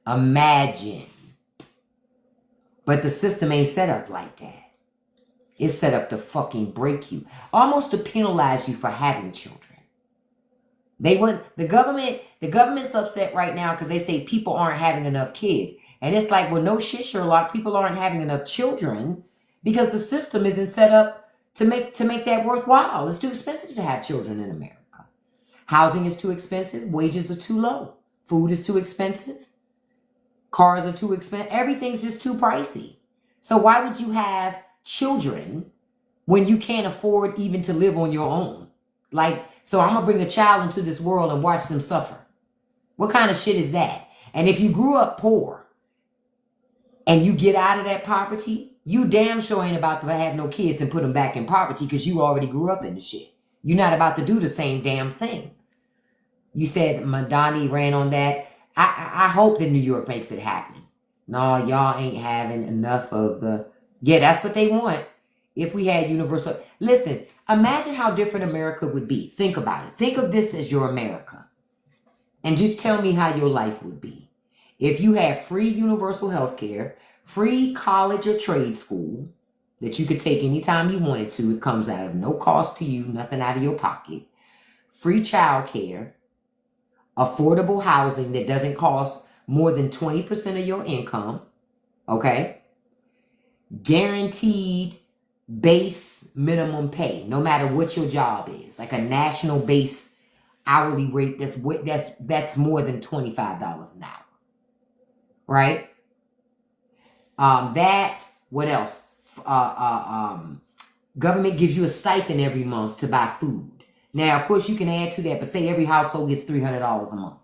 Imagine. But the system ain't set up like that. It's set up to fucking break you. Almost to penalize you for having children. The government's upset right now because they say people aren't having enough kids. And it's like, well, no shit, Sherlock. People aren't having enough children because the system isn't set up to make that worthwhile. It's too expensive to have children in America. Housing is too expensive. Wages are too low. Food is too expensive. Cars are too expensive. Everything's just too pricey. So why would you have children when you can't afford even to live on your own? So I'm going to bring a child into this world and watch them suffer. What kind of shit is that? And if you grew up poor and you get out of that poverty, you damn sure ain't about to have no kids and put them back in poverty because you already grew up in the shit. You're not about to do the same damn thing. You said Madani ran on that. I hope that New York makes it happen. No, y'all ain't having enough of the... Yeah, that's what they want. If we had universal... Listen, imagine how different America would be. Think about it. Think of this as your America. And just tell me how your life would be. If you had free universal health care, free college or trade school that you could take anytime you wanted to. It comes out of no cost to you, nothing out of your pocket. Free child care, affordable housing that doesn't cost more than 20% of your income, okay? Guaranteed base minimum pay, no matter what your job is, like a national base hourly rate that's more than $25 an hour, right? What else? Government gives you a stipend every month to buy food. Now, of course, you can add to that, but say every household gets $300 a month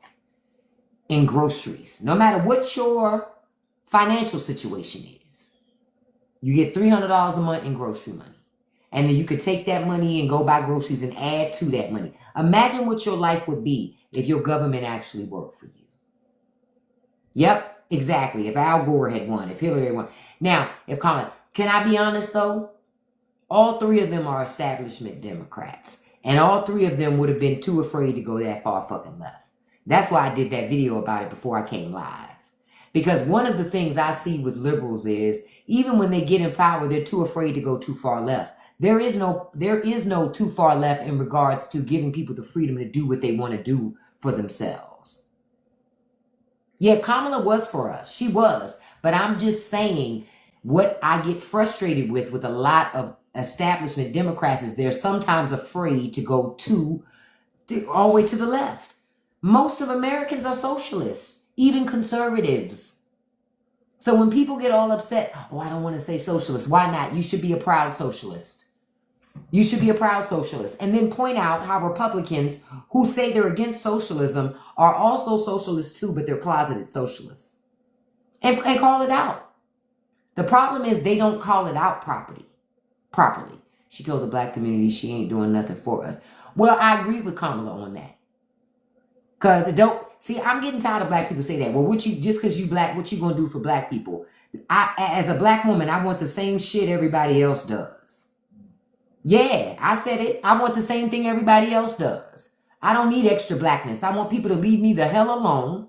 in groceries. No matter what your financial situation is, you get $300 a month in grocery money. And then you could take that money and go buy groceries and add to that money. Imagine what your life would be if your government actually worked for you. Yep, exactly. If Al Gore had won, if Hillary had won. Now, can I be honest though? All three of them are establishment Democrats. And all three of them would have been too afraid to go that far fucking left. That's why I did that video about it before I came live. Because one of the things I see with liberals is, even when they get in power, they're too afraid to go too far left. There is no too far left in regards to giving people the freedom to do what they want to do for themselves. Yeah, Kamala was for us. She was. But I'm just saying, what I get frustrated with a lot of establishment Democrats is they're sometimes afraid to go all the way to the left. Most of Americans are socialists, even conservatives. So when people get all upset, oh, I don't want to say socialist. Why not? You should be a proud socialist. You should be a proud socialist. And then point out how Republicans who say they're against socialism are also socialists too, but they're closeted socialists. And call it out. The problem is they don't call it out properly. She told the black community she ain't doing nothing for us. Well, I agree with Kamala on that. Because I'm getting tired of black people say that. Well, just because you black, what you gonna do for black people? As a black woman, I want the same shit everybody else does. Yeah, I said it. I want the same thing everybody else does. I don't need extra blackness. I want people to leave me the hell alone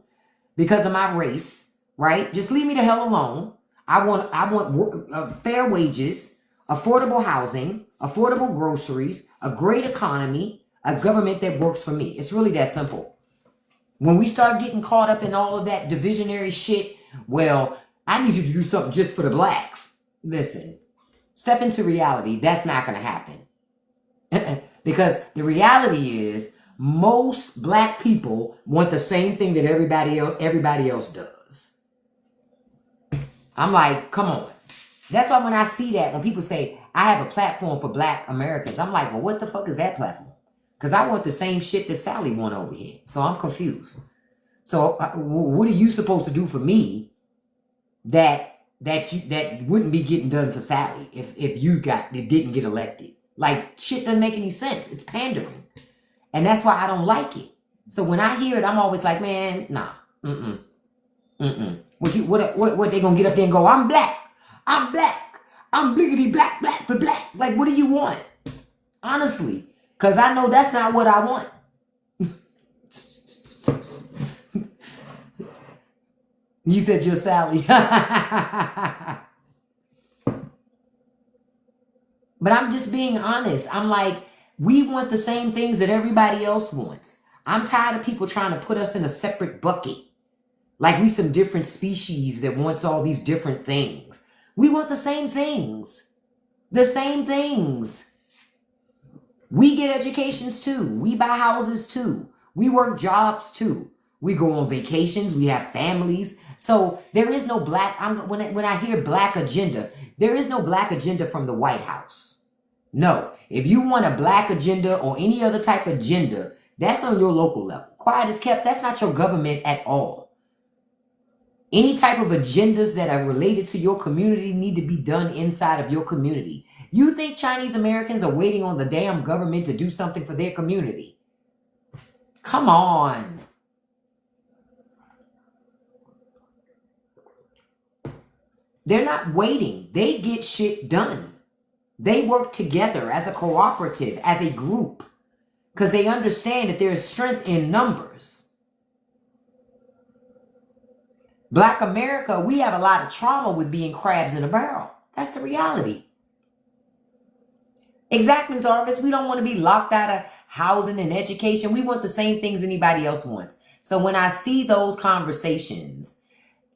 because of my race, right? Just leave me the hell alone. I want fair wages, affordable housing, affordable groceries, a great economy, a government that works for me. It's really that simple. When we start getting caught up in all of that divisionary shit, well, I need you to do something just for the blacks. Listen, step into reality. That's not going to happen. Because the reality is most black people want the same thing that everybody else does. I'm like, come on. That's why when I see that, when people say, I have a platform for black Americans, I'm like, well, what the fuck is that platform? Because I want the same shit that Sally want over here. So I'm confused. So what are you supposed to do for me that wouldn't be getting done for Sally if you didn't get elected? Like, shit doesn't make any sense. It's pandering. And that's why I don't like it. So when I hear it, I'm always like, man, nah. What they gonna get up there and go, I'm black. I'm bliggity black for black. Like, what do you want? Honestly. Because I know that's not what I want. You said you're Sally. But I'm just being honest. I'm like, we want the same things that everybody else wants. I'm tired of people trying to put us in a separate bucket. Like we some different species that wants all these different things. We want the same things. The same things. We get educations too. We buy houses too. We work jobs too. We go on vacations. We have families. So there is no black, when I hear black agenda, there is no black agenda from the White House. No. If you want a black agenda or any other type of agenda, that's on your local level. Quiet is kept. That's not your government at all. Any type of agendas that are related to your community need to be done inside of your community. You think Chinese Americans are waiting on the damn government to do something for their community? Come on. They're not waiting. They get shit done. They work together as a cooperative, as a group, because they understand that there is strength in numbers. Black America, we have a lot of trauma with being crabs in a barrel. That's the reality. Exactly, Zarvis. We don't want to be locked out of housing and education. We want the same things anybody else wants. So when I see those conversations,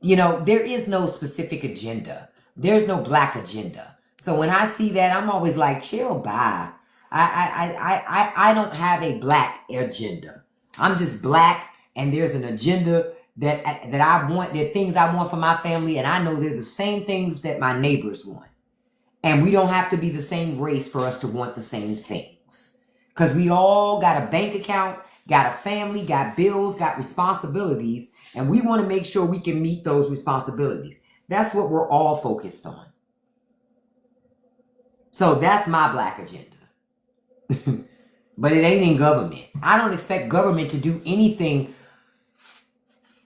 you know, there is no specific agenda. There's no black agenda. So when I see that, I'm always like, chill, bye. I don't have a black agenda. I'm just black, and there's an agenda that I want. There are things I want for my family, and I know they're the same things that my neighbors want. And we don't have to be the same race for us to want the same things. Because we all got a bank account, got a family, got bills, got responsibilities, and we want to make sure we can meet those responsibilities. That's what we're all focused on. So that's my black agenda. But it ain't in government. I don't expect government to do anything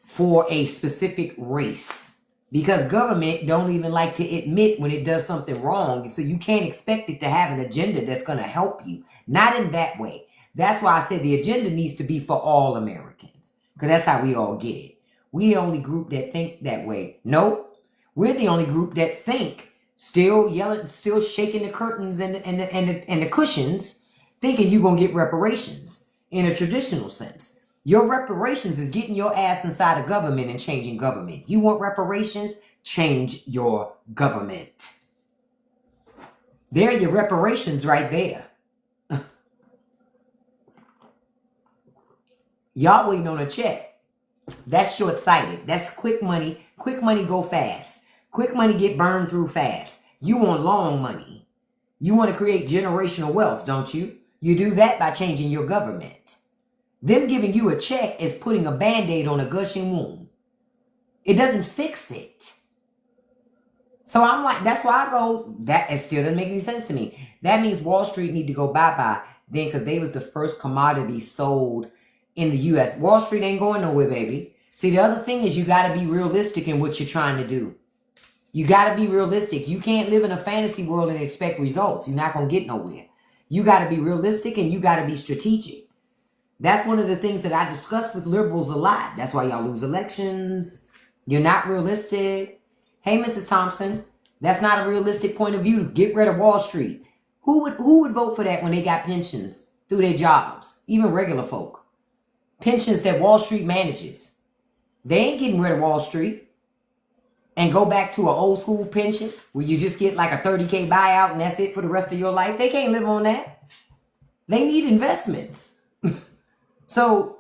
for a specific race, because government don't even like to admit when it does something wrong. So you can't expect it to have an agenda that's going to help you. Not in that way. That's why I said the agenda needs to be for all Americans, because that's how we all get it. We the only group that think that way. No, we're the only group that think, still yelling, still shaking the curtains and the cushions, thinking you're going to get reparations in a traditional sense. Your reparations is getting your ass inside of government and changing government. You want reparations? Change your government. There are your reparations right there. Y'all waiting on a check. That's short-sighted. That's quick money. Quick money go fast. Quick money get burned through fast. You want long money. You want to create generational wealth, don't you? You do that by changing your government. Them giving you a check is putting a Band-Aid on a gushing wound. It doesn't fix it. So I'm like, that's why I go, that it still doesn't make any sense to me. That means Wall Street need to go bye-bye then, because they was the first commodity sold in the U.S. Wall Street ain't going nowhere, baby. See, the other thing is you got to be realistic in what you're trying to do. You got to be realistic. You can't live in a fantasy world and expect results. You're not going to get nowhere. You got to be realistic, and you got to be strategic. That's one of the things that I discuss with liberals a lot. That's why y'all lose elections. You're not realistic. Hey, Mrs. Thompson, that's not a realistic point of view. Get rid of Wall Street. Who would vote for that when they got pensions through their jobs? Even regular folk. Pensions that Wall Street manages. They ain't getting rid of Wall Street and go back to an old school pension where you just get like a 30K buyout and that's it for the rest of your life. They can't live on that. They need investments. So,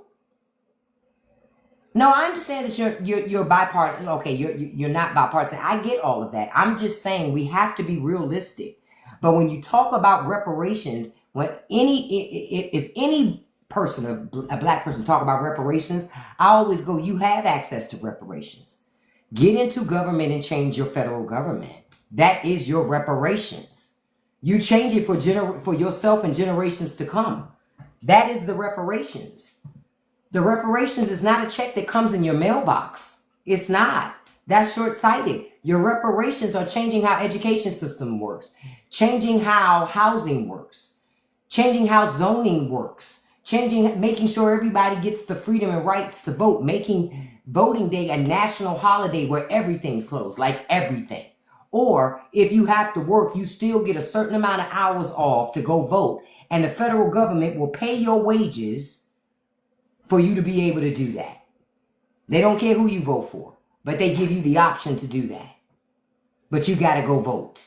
no, I understand that you're bipartisan. Okay, you're not bipartisan. I get all of that. I'm just saying we have to be realistic. But when you talk about reparations, if any person, a black person, talk about reparations, I always go, you have access to reparations. Get into government and change your federal government. That is your reparations. You change it for yourself and generations to come. That is the reparations. The reparations is not a check that comes in your mailbox. It's not. That's short-sighted. Your reparations are changing how education system works, changing how housing works, changing how zoning works, making sure everybody gets the freedom and rights to vote, making voting day a national holiday where everything's closed, like everything. Or if you have to work, you still get a certain amount of hours off to go vote. And the federal government will pay your wages for you to be able to do that. They don't care who you vote for, but they give you the option to do that. But you got to go vote.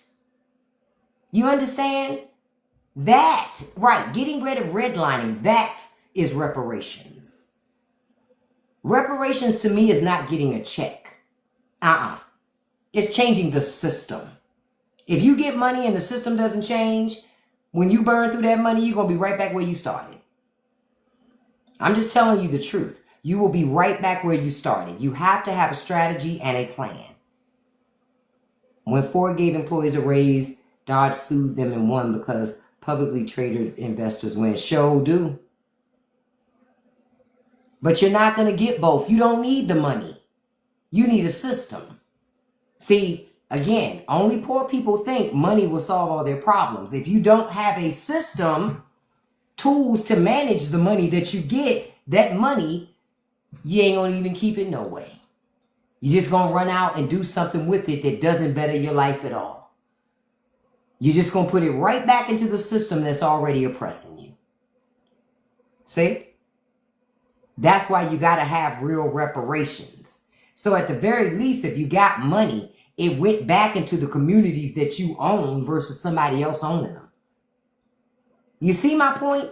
You understand? That, right, getting rid of redlining, that is reparations. Reparations to me is not getting a check. It's changing the system. If you get money and the system doesn't change, when you burn through that money, you're going to be right back where you started. I'm just telling you the truth. You will be right back where you started. You have to have a strategy and a plan. When Ford gave employees a raise, Dodge sued them and won because publicly traded investors win. Show do. But you're not going to get both. You don't need the money. You need a system. See, Again, only poor people think money will solve all their problems. If you don't have a system, tools to manage the money that you get, that money, you ain't gonna even keep it no way. You're just gonna run out and do something with it that doesn't better your life at all. You're just gonna put it right back into the system that's already oppressing you. See? That's why you gotta have real reparations. So at the very least, if you got money, it went back into the communities that you own versus somebody else owning them. You see my point?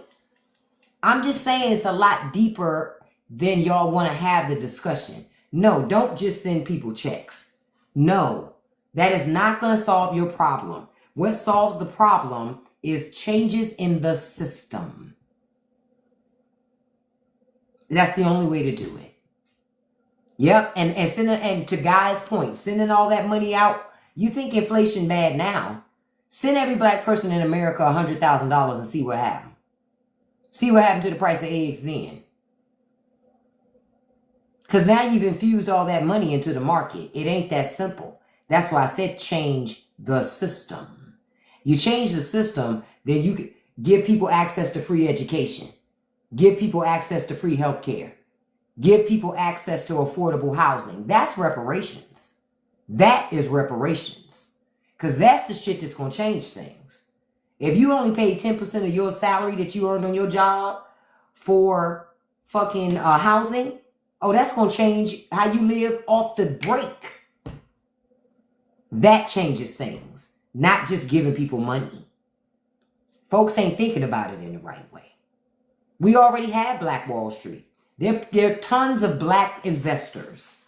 I'm just saying it's a lot deeper than y'all want to have the discussion. No, don't just send people checks. No, that is not going to solve your problem. What solves the problem is changes in the system. That's the only way to do it. Yep, and to Guy's point, sending all that money out, you think inflation bad now. Send every black person in America $100,000 and see what happened. See what happened to the price of eggs then. Because now you've infused all that money into the market. It ain't that simple. That's why I said change the system. You change the system, then you can give people access to free education. Give people access to free health care. Give people access to affordable housing. That's reparations. That is reparations. Because that's the shit that's going to change things. If you only paid 10% of your salary that you earned on your job for fucking housing, oh, that's going to change how you live off the break. That changes things. Not just giving people money. Folks ain't thinking about it in the right way. We already have Black Wall Street. There are tons of black investors.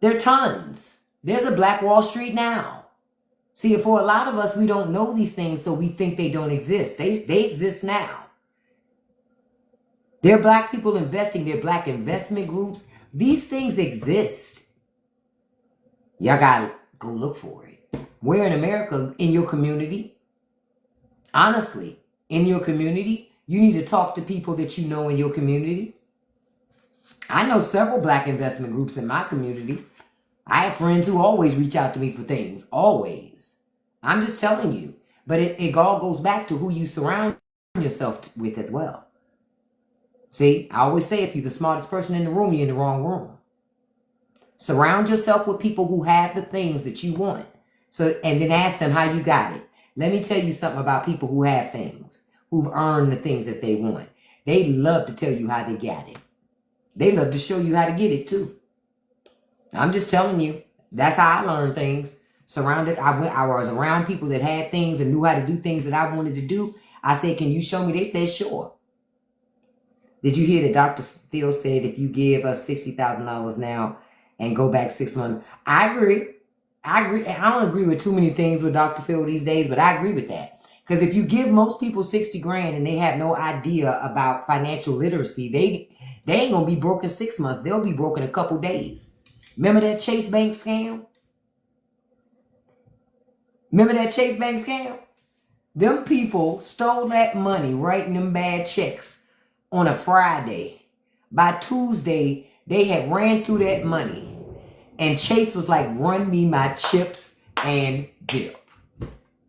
There are tons. There's a Black Wall Street now. See, for a lot of us, we don't know these things, so we think they don't exist. They exist now. There are black people investing. There are black investment groups. These things exist. Y'all gotta go look for it. Where in America? In your community? Honestly, in your community? You need to talk to people that you know in your community. I know several black investment groups in my community. I have friends who always reach out to me for things. Always. I'm just telling you. But it all goes back to who you surround yourself with as well. See, I always say if you're the smartest person in the room, you're in the wrong room. Surround yourself with people who have the things that you want. And then ask them how you got it. Let me tell you something about people who have things. Who've earned the things that they want. They love to tell you how they got it. They love to show you how to get it too. I'm just telling you, that's how I learned things. I was around people that had things and knew how to do things that I wanted to do. I said, can you show me? They said, sure. Did you hear that Dr. Phil said if you give us $60,000 now and go back 6 months? I agree. I don't agree with too many things with Dr. Phil these days, but I agree with that. Because if you give most people 60 grand and they have no idea about financial literacy, they ain't going to be broke in 6 months. They'll be broke in a couple days. Remember that Chase Bank scam? Them people stole that money, writing them bad checks on a Friday. By Tuesday, they had ran through that money. And Chase was like, run me my chips and dip.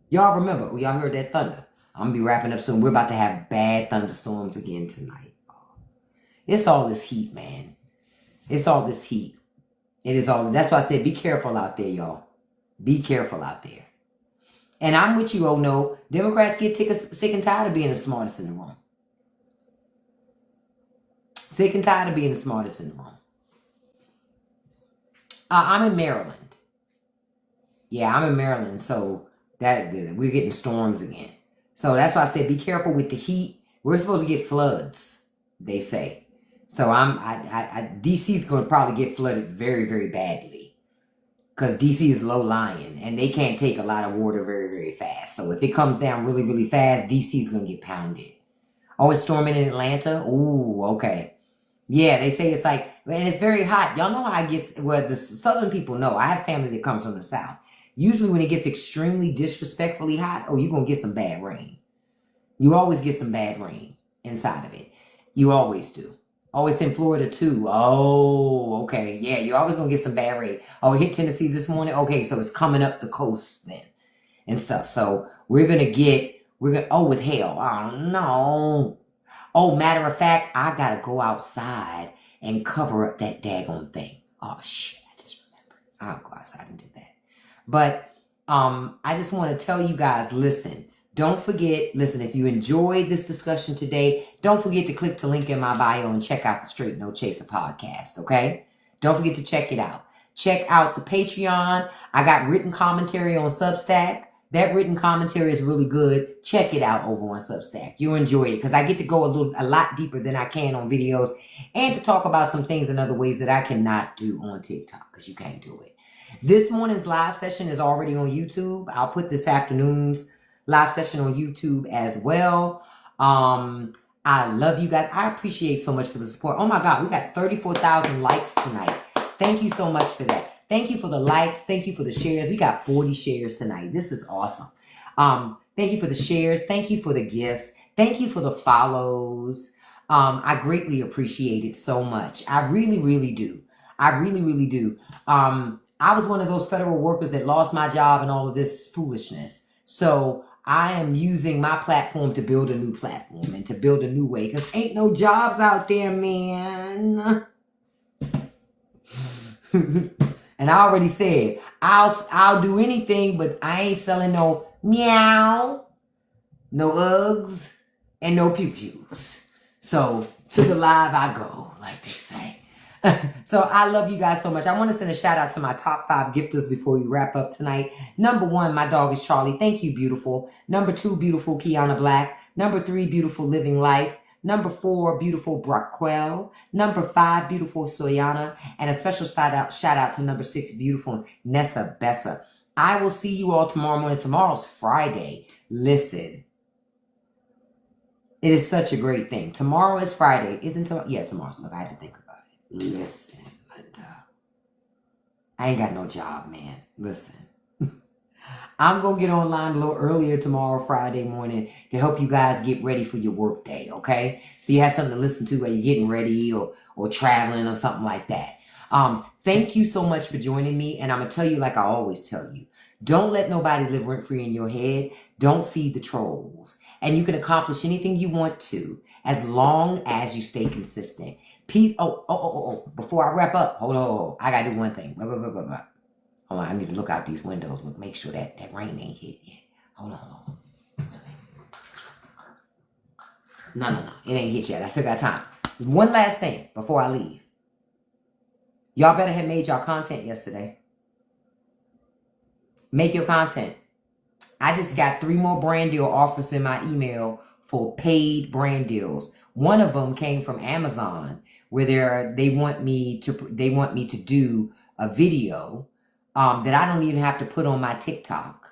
Y'all remember, y'all heard that thunder. I'm going to be wrapping up soon. We're about to have bad thunderstorms again tonight. It's all this heat, man. It's all this heat. That's why I said be careful out there, y'all. Be careful out there. And I'm with you, oh no. Democrats get sick and tired of being the smartest in the room. Sick and tired of being the smartest in the room. I'm in Maryland. Yeah, I'm in Maryland, so that we're getting storms again. So that's why I said be careful with the heat. We're supposed to get floods, they say. So DC's going to probably get flooded very, very badly. Because DC is low lying and they can't take a lot of water very, very fast. So if it comes down really, really fast, DC's going to get pounded. Oh, it's storming in Atlanta? Ooh, okay. Yeah, they say it's like, and it's very hot. Y'all know how it gets, well, the southern people know. I have family that comes from the south. Usually when it gets extremely disrespectfully hot, oh, you're going to get some bad rain. You always get some bad rain inside of it. You always do. Oh, it's in Florida too. Oh, okay. Yeah, you're always gonna get some bad rain. Oh, it hit Tennessee this morning. Okay, so it's coming up the coast then and stuff. So oh, with hail. Oh no. Oh, matter of fact, I gotta go outside and cover up that daggone thing. Oh shit, I just remembered. I'll go outside and do that. But I just want to tell you guys, listen, don't forget, listen, if you enjoyed this discussion today, don't forget to click the link in my bio and check out the Straight No Chaser podcast, okay? Don't forget to check it out. Check out the Patreon. I got written commentary on Substack. That written commentary is really good. Check it out over on Substack. You'll enjoy it because I get to go a lot deeper than I can on videos and to talk about some things in other ways that I cannot do on TikTok because you can't do it. This morning's live session is already on YouTube. I'll put this afternoon's live session on YouTube as well. I love you guys. I appreciate so much for the support. Oh my God, we got 34,000 likes tonight. Thank you so much for that. Thank you for the likes. Thank you for the shares. We got 40 shares tonight. This is awesome. Thank you for the shares. Thank you for the gifts. Thank you for the follows. I greatly appreciate it so much. I really, really do. I really, really do. I was one of those federal workers that lost my job and all of this foolishness. So I am using my platform to build a new platform and to build a new way because ain't no jobs out there, man. And I already said, I'll do anything, but I ain't selling no meow, no Uggs, and no pew-pews. So to the live I go, like they say. So I love you guys so much. I want to send a shout out to my top 5 gifters before we wrap up tonight. Number 1, my dog is Charlie. Thank you, beautiful. Number 2, beautiful Kiana Black. Number 3, beautiful Living Life. Number 4, beautiful Brockwell. Number 5, beautiful Soyana. And a special shout out to number 6, beautiful Nessa Bessa. I will see you all tomorrow morning. Tomorrow's Friday. Listen. It is such a great thing. Tomorrow is Friday. Isn't tomorrow? Yeah, tomorrow's. Look, I had to think about it. Listen, Linda. I ain't got no job, man. Listen. I'm going to get online a little earlier tomorrow, Friday morning, to help you guys get ready for your work day, okay? So you have something to listen to while you're getting ready or traveling or something like that. Thank you so much for joining me. And I'm going to tell you like I always tell you. Don't let nobody live rent-free in your head. Don't feed the trolls. And you can accomplish anything you want to as long as you stay consistent. Peace. Oh. Before I wrap up, hold on. I got to do one thing. Hold on, I need to look out these windows. Look, make sure that rain ain't hit yet. Hold on. No. It ain't hit yet. I still got time. One last thing before I leave. Y'all better have made y'all content yesterday. Make your content. I just got 3 more brand deal offers in my email for paid brand deals. One of them came from Amazon, where they want me to do a video that I don't even have to put on my TikTok.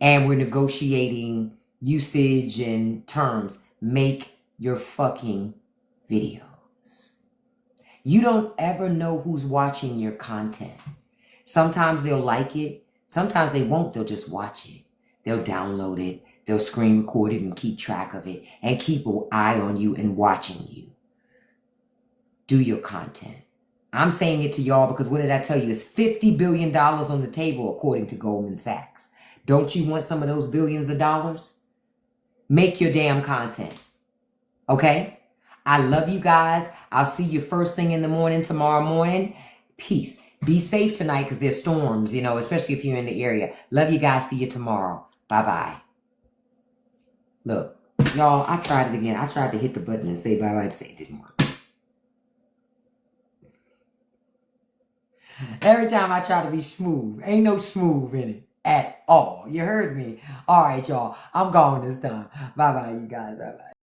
And we're negotiating usage and terms. Make your fucking videos. You don't ever know who's watching your content. Sometimes they'll like it. Sometimes they won't. They'll just watch it. They'll download it. They'll screen record it and keep track of it and keep an eye on you and watching you. Do your content. I'm saying it to y'all because what did I tell you? It's $50 billion on the table according to Goldman Sachs. Don't you want some of those billions of dollars? Make your damn content. Okay? I love you guys. I'll see you first thing in the morning tomorrow morning. Peace. Be safe tonight because there's storms, especially if you're in the area. Love you guys. See you tomorrow. Bye-bye. Look, y'all, I tried it again. I tried to hit the button and say bye-bye to say it didn't work. Every time I try to be smooth, ain't no smooth in it at all. You heard me? All right, y'all. I'm gone this time. Bye-bye, you guys. Bye-bye.